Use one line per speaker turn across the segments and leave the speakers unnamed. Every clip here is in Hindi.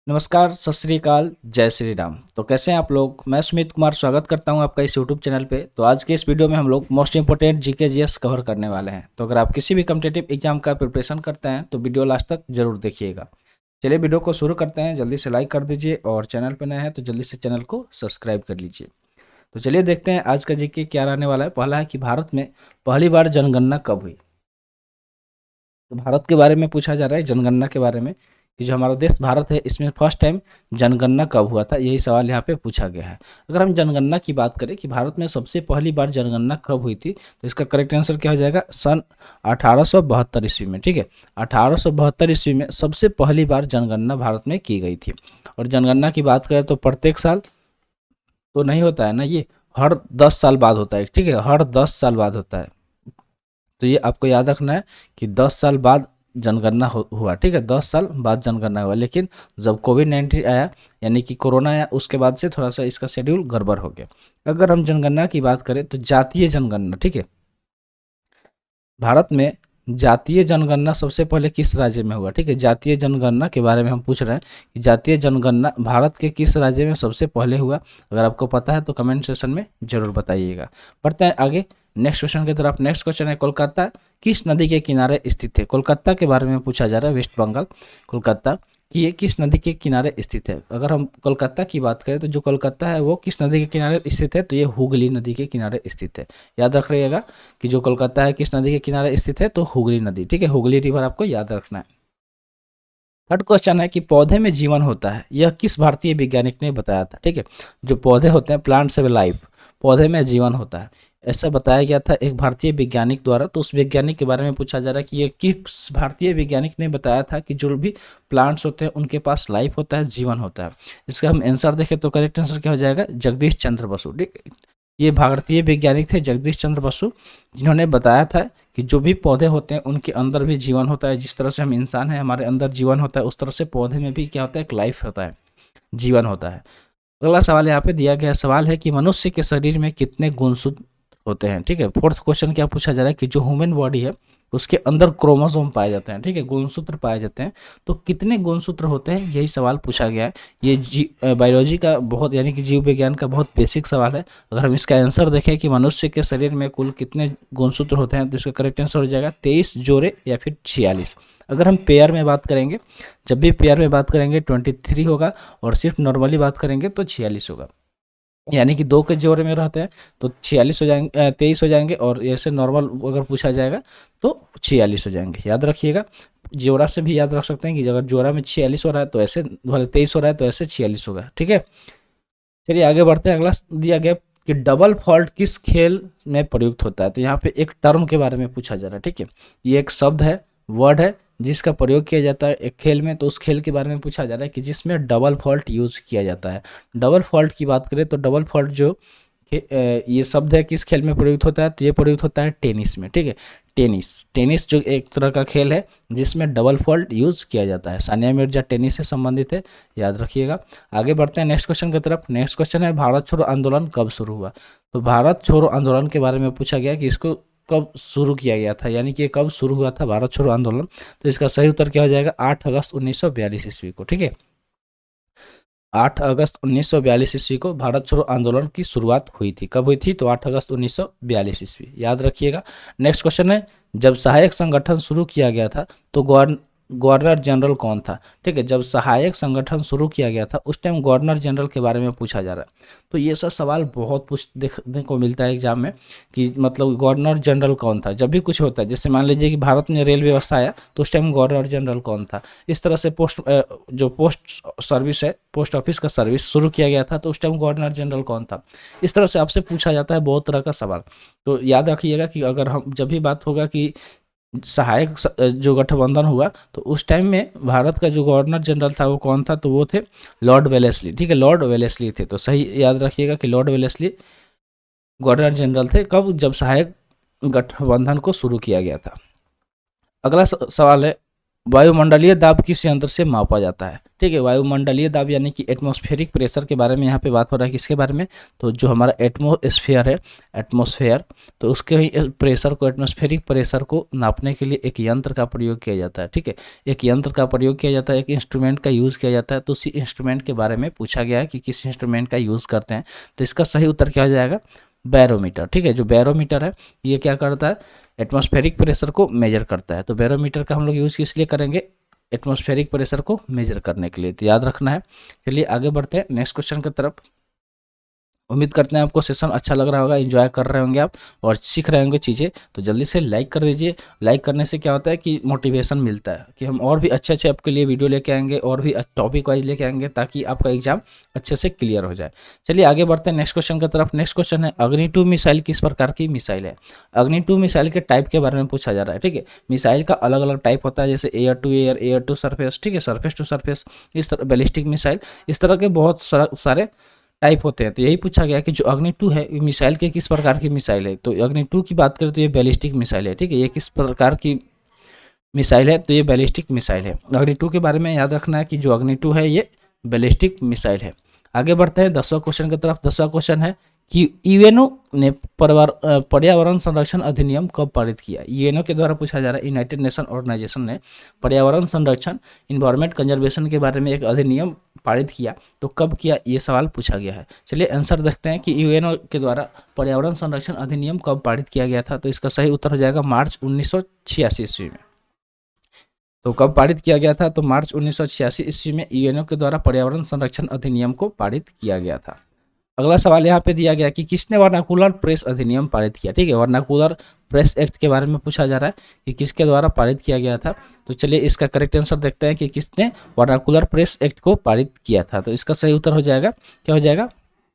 नमस्कार, सत श्री अकाल, जय श्री राम। तो कैसे हैं आप लोग? मैं सुमित कुमार स्वागत करता हूं आपका इस यूट्यूब चैनल पे। तो आज के इस वीडियो में हम लोग most important GK GS cover करने वाले हैं। तो अगर आप किसी भी कॉम्पिटिटिव एग्जाम का प्रिपरेशन करते हैं तो वीडियो लास्ट तक जरूर देखिएगा। चलिए वीडियो को शुरू करते हैं। जल्दी से लाइक कर दीजिए और चैनल पर नए हैं तो जल्दी से चैनल को सब्सक्राइब कर लीजिए। तो चलिए देखते हैं आज का जीके क्या रहने वाला है। पहला है कि भारत में पहली बार जनगणना कब हुई। तो भारत के बारे में पूछा जा रहा है, जनगणना के बारे में, कि जो हमारा देश भारत है इसमें फर्स्ट टाइम जनगणना कब हुआ था, यही सवाल यहाँ पे पूछा गया है। अगर हम जनगणना की बात करें कि भारत में सबसे पहली बार जनगणना कब हुई थी, तो इसका करेक्ट आंसर क्या हो जाएगा? सन 1872 ईस्वी में। ठीक है, 1872 ईस्वी में सबसे पहली बार जनगणना भारत में की गई थी। और जनगणना की बात करें तो प्रत्येक साल तो नहीं होता है ना, ये हर 10 साल बाद होता है। ठीक है, हर 10 साल बाद होता है। तो ये आपको याद रखना है कि 10 साल बाद जनगणना हुआ। ठीक है, 10 साल बाद जनगणना हुआ। लेकिन जब कोविड-19 आया, यानी कि कोरोना आया, उसके बाद से थोड़ा सा इसका शेड्यूल गड़बड़ हो गया। अगर हम जनगणना की बात करें तो जातीय जनगणना, ठीक है, भारत में जातीय जनगणना सबसे पहले किस राज्य में हुआ? ठीक है, जातीय जनगणना के बारे में हम पूछ रहे हैं कि जातीय जनगणना भारत के किस राज्य में सबसे पहले हुआ। अगर आपको पता है तो कमेंट सेक्शन में जरूर बताइएगा। बढ़ते हैं आगे नेक्स्ट क्वेश्चन की तरफ। नेक्स्ट क्वेश्चन है, कोलकाता किस नदी के किनारे स्थित है? कोलकाता के बारे में पूछा जा रहा है, वेस्ट बंगाल कोलकाता कि ये किस नदी के किनारे स्थित है। अगर हम कोलकाता की बात करें तो जो कोलकाता है वो किस नदी के किनारे स्थित है? तो ये हुगली नदी के किनारे स्थित है। याद रख रहिएगा कि जो कोलकाता है किस नदी के किनारे स्थित है? तो हुगली नदी। ठीक है, हुगली रिवर आपको याद रखना है। थर्ड क्वेश्चन है कि पौधे में जीवन होता है, यह किस भारतीय वैज्ञानिक ने बताया था? ठीक है, जो पौधे होते हैं, प्लांट्स हैव लाइफ, पौधे में जीवन होता है, ऐसा बताया गया था एक भारतीय वैज्ञानिक द्वारा। तो उस वैज्ञानिक के बारे में पूछा जा रहा है कि ये किस भारतीय वैज्ञानिक ने बताया था कि जो भी प्लांट्स होते हैं उनके पास लाइफ होता है, जीवन होता है। इसका हम आंसर देखें तो करेक्ट आंसर क्या हो जाएगा? जगदीश चंद्र बसु। ठीक, ये भारतीय वैज्ञानिक थे जगदीश चंद्र बसु, जिन्होंने बताया था कि जो भी पौधे होते हैं उनके अंदर भी जीवन होता है। जिस तरह से हम इंसान हैं, हमारे अंदर जीवन होता है, उस तरह से पौधे में भी क्या होता है? एक लाइफ होता है, जीवन होता है। अगला सवाल यहाँ पे दिया गया सवाल है कि मनुष्य के शरीर में कितने गुणसूत्र होते हैं? ठीक है, फोर्थ क्वेश्चन क्या पूछा जा रहा है कि जो ह्यूमन बॉडी है उसके अंदर क्रोमोसोम पाए जाते हैं। ठीक है, गुणसूत्र पाए जाते हैं। तो कितने गुणसूत्र होते हैं, यही सवाल पूछा गया है। ये बायोलॉजी का बहुत, यानी कि जीव विज्ञान का बहुत बेसिक सवाल है। अगर हम इसका आंसर देखें कि मनुष्य के शरीर में कुल कितने गुणसूत्र होते हैं, तो इसका करेक्ट आंसर हो जाएगा 23 जोड़े या फिर 46। अगर हम पेयर में बात करेंगे, जब भी पेयर में बात करेंगे 23 होगा, और सिर्फ नॉर्मली बात करेंगे तो 46 होगा। यानी कि 2 के जोड़े में रहते हैं तो 46 हो जाएंगे, 23 हो जाएंगे, और ऐसे नॉर्मल अगर पूछा जाएगा तो 46 हो जाएंगे। याद रखिएगा, जोड़ा से भी याद रख सकते हैं कि अगर जोड़ा में 46 हो रहा है तो ऐसे, 23 हो रहा है तो ऐसे 46 होगा। ठीक है, चलिए आगे बढ़ते हैं। अगला दिया गया कि डबल फॉल्ट किस खेल में प्रयुक्त होता है। तो यहाँ पे एक टर्म के बारे में पूछा जा रहा है। ठीक है, ये एक शब्द है, वर्ड है, जिसका प्रयोग किया जाता है एक खेल में। तो उस खेल के बारे में पूछा जा रहा है कि जिसमें डबल फॉल्ट यूज किया जाता है। डबल फॉल्ट की बात करें तो डबल फॉल्ट जो ये शब्द है किस खेल में प्रयुक्त होता है? तो ये प्रयुक्त होता है टेनिस में। ठीक है, टेनिस, टेनिस जो एक तरह का खेल है जिसमें डबल फॉल्ट यूज किया जाता है। सानिया मिर्जा टेनिस से संबंधित है, याद रखिएगा। आगे बढ़ते हैं नेक्स्ट क्वेश्चन की तरफ। नेक्स्ट क्वेश्चन है, भारत छोड़ो आंदोलन कब शुरू हुआ? तो भारत छोड़ो आंदोलन के बारे में पूछा गया कि इसको कब शुरू किया गया था, यानी कि कब शुरू हुआ था भारत छोड़ो आंदोलन। तो इसका सही उत्तर क्या हो जाएगा? 8 अगस्त 1942 ईस्वी को। ठीक है, 8 अगस्त 1942 ईस्वी को भारत छोड़ो आंदोलन की शुरुआत हुई थी। कब हुई थी? तो 8 अगस्त 1942 ईस्वी, याद रखिएगा। नेक्स्ट क्वेश्चन है, जब सहायक संगठन शुरू किया गया था तो गवर्नर जनरल कौन था? ठीक है, जब सहायक संगठन शुरू किया गया था उस टाइम गवर्नर जनरल के बारे में पूछा जा रहा है। तो ये सब सवाल बहुत देखने को मिलता है एग्जाम में कि मतलब गवर्नर जनरल कौन था। जब भी कुछ होता है, जैसे मान लीजिए कि भारत में रेल व्यवस्था आया तो उस टाइम गवर्नर जनरल कौन था। इस तरह से जो पोस्ट सर्विस है, पोस्ट ऑफिस का सर्विस शुरू किया गया था तो उस टाइम गवर्नर जनरल कौन था। इस तरह से आपसे पूछा जाता है बहुत तरह का सवाल। तो याद रखिएगा कि अगर हम जब भी बात होगा कि सहायक जो गठबंधन हुआ तो उस टाइम में भारत का जो गवर्नर जनरल था वो कौन था? तो वो थे लॉर्ड वेलेस्ली। ठीक है, लॉर्ड वेलेस्ली थे। तो सही याद रखिएगा कि लॉर्ड वेलेस्ली गवर्नर जनरल थे। कब? जब सहायक गठबंधन को शुरू किया गया था। अगला सवाल है, वायुमंडलीय दाब किस यंत्र से मापा जाता है। ठीक है, वायुमंडलीय दाब यानी कि एटमॉस्फेरिक प्रेशर के बारे में यहाँ पे बात हो रहा है। किसके बारे में, तो जो हमारा एटमॉस्फेयर है, एटमॉस्फेयर, तो उसके ही प्रेशर को, एटमॉस्फेरिक प्रेशर को नापने के लिए एक यंत्र का प्रयोग किया जाता है। ठीक है, एक यंत्र का प्रयोग किया जाता है, एक इंस्ट्रूमेंट का यूज़ किया जाता है। तो उसी इंस्ट्रूमेंट के बारे में पूछा गया है कि किस इंस्ट्रूमेंट का यूज़ करते हैं। तो इसका सही उत्तर क्या हो जाएगा, बैरोमीटर। ठीक है, जो बैरोमीटर है ये क्या करता है, एटमॉस्फेरिक प्रेशर को मेजर करता है। तो बैरोमीटर का हम लोग यूज़ किस लिए करेंगे, एटमॉस्फेरिक प्रेशर को मेजर करने के लिए। तो याद रखना है। चलिए आगे बढ़ते हैं नेक्स्ट क्वेश्चन की तरफ। उम्मीद करते हैं आपको सेशन अच्छा लग रहा होगा, एंजॉय कर रहे होंगे आप और सीख रहे होंगे चीज़ें। तो जल्दी से लाइक कर दीजिए। लाइक करने से क्या होता है कि मोटिवेशन मिलता है कि हम और भी अच्छे अच्छे आपके लिए वीडियो लेके आएंगे और भी टॉपिक वाइज लेके आएंगे ताकि आपका एग्जाम अच्छे से क्लियर हो जाए। चलिए आगे बढ़ते हैं नेक्स्ट क्वेश्चन की तरफ। नेक्स्ट क्वेश्चन है, अग्नि 2 मिसाइल किस प्रकार की मिसाइल है। अग्नि 2 मिसाइल के टाइप के बारे में पूछा जा रहा है। ठीक है, मिसाइल का अलग अलग टाइप होता है, जैसे air to air, air to surface, ठीक है, सरफेस टू सरफेस, इस तरह बैलिस्टिक मिसाइल, इस तरह के बहुत सारे टाइप होते हैं। तो यही पूछा गया कि जो अग्नि 2 है ये मिसाइल के किस प्रकार की मिसाइल है। तो अग्नि 2 की बात करें तो ये बैलिस्टिक मिसाइल है। ठीक है, ये किस प्रकार की मिसाइल है, तो ये बैलिस्टिक मिसाइल है। अग्नि 2 के बारे में याद रखना है कि जो अग्नि 2 है ये बैलिस्टिक मिसाइल है। आगे बढ़ते हैं 10वां क्वेश्चन की तरफ। 10वां क्वेश्चन है कि यूएनओ ने पर्यावरण संरक्षण अधिनियम कब पारित किया। यूएनओ के द्वारा पूछा जा रहा है, यूनाइटेड नेशन ऑर्गेनाइजेशन ने पर्यावरण संरक्षण, इन्वायरमेंट कंजर्वेशन के बारे में एक अधिनियम पारित किया। तो कब किया, ये सवाल पूछा गया है। चलिए आंसर देखते हैं कि यूएनओ के द्वारा पर्यावरण संरक्षण अधिनियम कब पारित किया गया था। तो इसका सही उत्तर हो जाएगा मार्च 1986 ईस्वी में। तो कब पारित किया गया था, तो मार्च 1986 ईस्वी में यूएनओ के द्वारा पर्यावरण संरक्षण अधिनियम को पारित किया गया था। अगला सवाल यहाँ पे दिया गया कि किसने वर्नाकुलर प्रेस अधिनियम पारित किया। ठीक है, वर्नाकुलर प्रेस एक्ट के बारे में पूछा जा रहा है कि किसके द्वारा पारित किया गया था। तो चलिए इसका करेक्ट आंसर देखते हैं कि किसने वर्नाकुलर प्रेस एक्ट को पारित किया था। तो इसका सही उत्तर हो जाएगा, क्या हो जाएगा,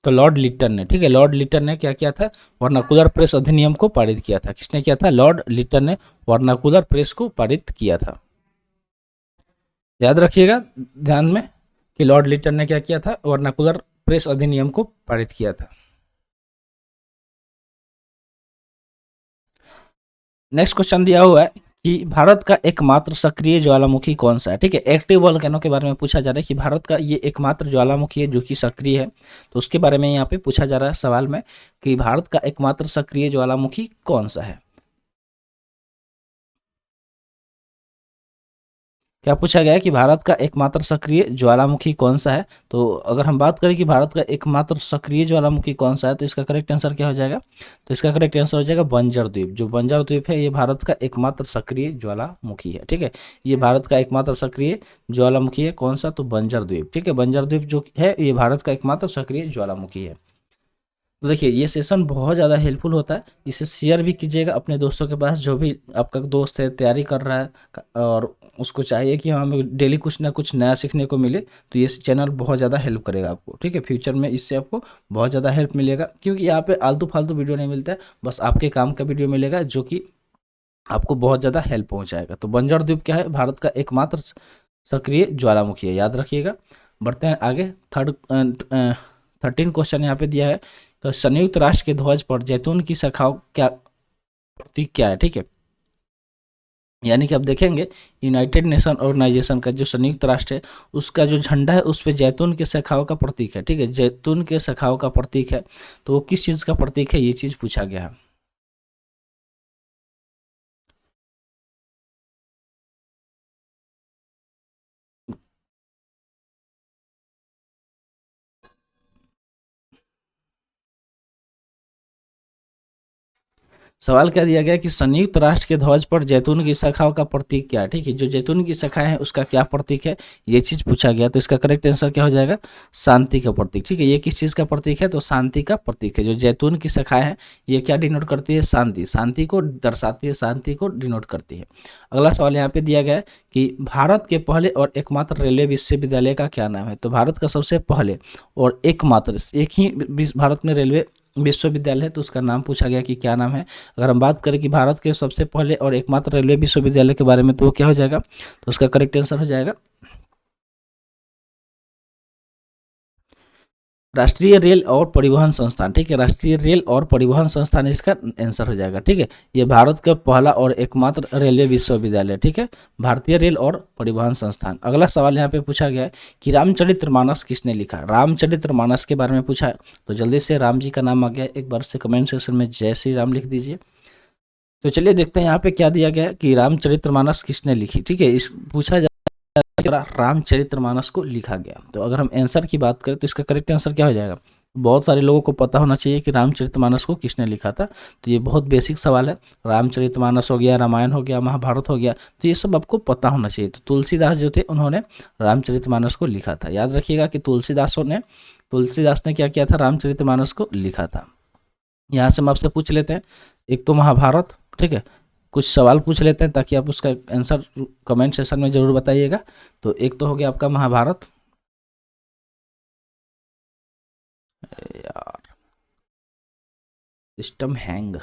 तो लॉर्ड लिटन ने। ठीक है, लॉर्ड लिटन ने क्या किया था, वर्नाकुलर प्रेस अधिनियम को पारित किया था। किसने किया था, लॉर्ड लिटन ने वर्नाकुलर प्रेस को पारित किया था। याद रखिएगा ध्यान में कि लॉर्ड लिटन ने क्या किया था, वर्नाकुलर प्रेस अधिनियम को पारित किया था। नेक्स्ट क्वेश्चन दिया हुआ है कि भारत का एकमात्र सक्रिय ज्वालामुखी कौन सा है। ठीक है, एक्टिव वोल्केनो के बारे में पूछा जा रहा है कि भारत का ये एकमात्र ज्वालामुखी है जो कि सक्रिय है। तो उसके बारे में यहाँ पे पूछा जा रहा है सवाल में कि भारत का एकमात्र सक्रिय ज्वालामुखी कौन सा है। क्या पूछा गया है कि भारत का एकमात्र सक्रिय ज्वालामुखी कौन सा है। तो अगर हम बात करें कि भारत का एकमात्र सक्रिय ज्वालामुखी कौन सा है, तो इसका करेक्ट आंसर क्या हो जाएगा, तो इसका करेक्ट आंसर हो जाएगा बंजर द्वीप। जो बंजर द्वीप है ये भारत का एकमात्र सक्रिय ज्वालामुखी है। ठीक है, ये भारत का एकमात्र सक्रिय ज्वालामुखी है। कौन सा, तो बंजर द्वीप। ठीक है, बंजर द्वीप जो है ये भारत का एकमात्र सक्रिय ज्वालामुखी है। तो देखिए ये सेशन बहुत ज़्यादा हेल्पफुल होता है, इसे शेयर भी कीजिएगा अपने दोस्तों के पास। जो भी आपका दोस्त है तैयारी कर रहा है और उसको चाहिए कि हमें डेली कुछ ना कुछ नया सीखने को मिले, तो ये चैनल बहुत ज़्यादा हेल्प करेगा आपको। ठीक है, फ्यूचर में इससे आपको बहुत ज़्यादा हेल्प मिलेगा, क्योंकि यहाँ पे आलतू फालतू वीडियो नहीं मिलता है, बस आपके काम का वीडियो मिलेगा जो कि आपको बहुत ज़्यादा हेल्प पहुँचाएगा। तो बंजर द्वीप क्या है, भारत का एकमात्र सक्रिय ज्वालामुखी है, याद रखिएगा। बढ़ते हैं आगे। 13 क्वेश्चन यहाँ पे दिया है, तो संयुक्त राष्ट्र के ध्वज पर जैतून की शाखाओं क्या प्रतीक क्या है। ठीक है, यानी कि आप देखेंगे यूनाइटेड नेशन ऑर्गेनाइजेशन का जो संयुक्त राष्ट्र है उसका जो झंडा है उस पे जैतून के शाखाओं का प्रतीक है। ठीक है, जैतून के शाखाओं का प्रतीक है, तो वो किस चीज़ का प्रतीक है, ये चीज़ पूछा गया है। सवाल क्या दिया गया कि संयुक्त राष्ट्र के ध्वज पर जैतून की शाखाओं का प्रतीक क्या है। ठीक है, जो जैतून की शाखाएं हैं उसका क्या प्रतीक है, ये चीज़ पूछा गया। तो इसका करेक्ट आंसर क्या हो जाएगा, शांति का प्रतीक। ठीक है, ये किस चीज़ का प्रतीक है, तो शांति का प्रतीक है। जो जैतून की शाखाएं हैं ये क्या डिनोट करती है, शांति, शांति को दर्शाती है, शांति को डिनोट करती है। अगला सवाल यहाँ पे दिया गया है कि भारत के पहले और एकमात्र रेलवे विश्वविद्यालय का क्या नाम है। तो भारत का सबसे पहले और एकमात्र एक ही भारत में रेलवे विश्वविद्यालय है, तो उसका नाम पूछा गया कि क्या नाम है। अगर हम बात करें कि भारत के सबसे पहले और एकमात्र रेलवे विश्वविद्यालय के बारे में, तो वो क्या हो जाएगा, तो उसका करेक्ट आंसर हो जाएगा राष्ट्रीय रेल और परिवहन संस्थान, ठीक है, राष्ट्रीय रेल और परिवहन संस्थान इसका आंसर हो जाएगा, ठीक है। ये भारत का पहला और एकमात्र रेलवे विश्वविद्यालय, ठीक है, भारतीय रेल और परिवहन संस्थान। अगला सवाल यहाँ पे पूछा गया है कि रामचरितमानस किसने लिखा। रामचरितमानस के बारे में पूछा है, तो जल्दी से राम जी का नाम आ गया, एक बार से कमेंट सेक्शन में जय श्री राम लिख दीजिए। तो चलिए देखते हैं यहाँ पे क्या दिया गया है कि रामचरितमानस किसने लिखी, ठीक है। इस पूछा रामचरितमानस को लिखा गया, तो अगर हम आंसर की बात करें तो इसका करेक्ट आंसर क्या हो जाएगा। बहुत सारे लोगों को पता होना चाहिए कि रामचरितमानस को किसने लिखा था, तो ये बहुत बेसिक सवाल है। रामचरितमानस हो गया, रामायण हो गया, महाभारत हो गया, तो ये सब आपको पता होना चाहिए। तो तुलसीदास जो थे उन्होंने रामचरितमानस को लिखा था। याद रखिएगा कि तुलसीदास ने क्या किया था, रामचरितमानस को लिखा था। यहाँ से हम आपसे पूछ लेते हैं, एक तो महाभारत, ठीक है, कुछ सवाल पूछ लेते हैं ताकि आप उसका आंसर कमेंट सेक्शन में जरूर बताइएगा। तो एक तो हो गया आपका महाभारत, यार सिस्टम हैंग,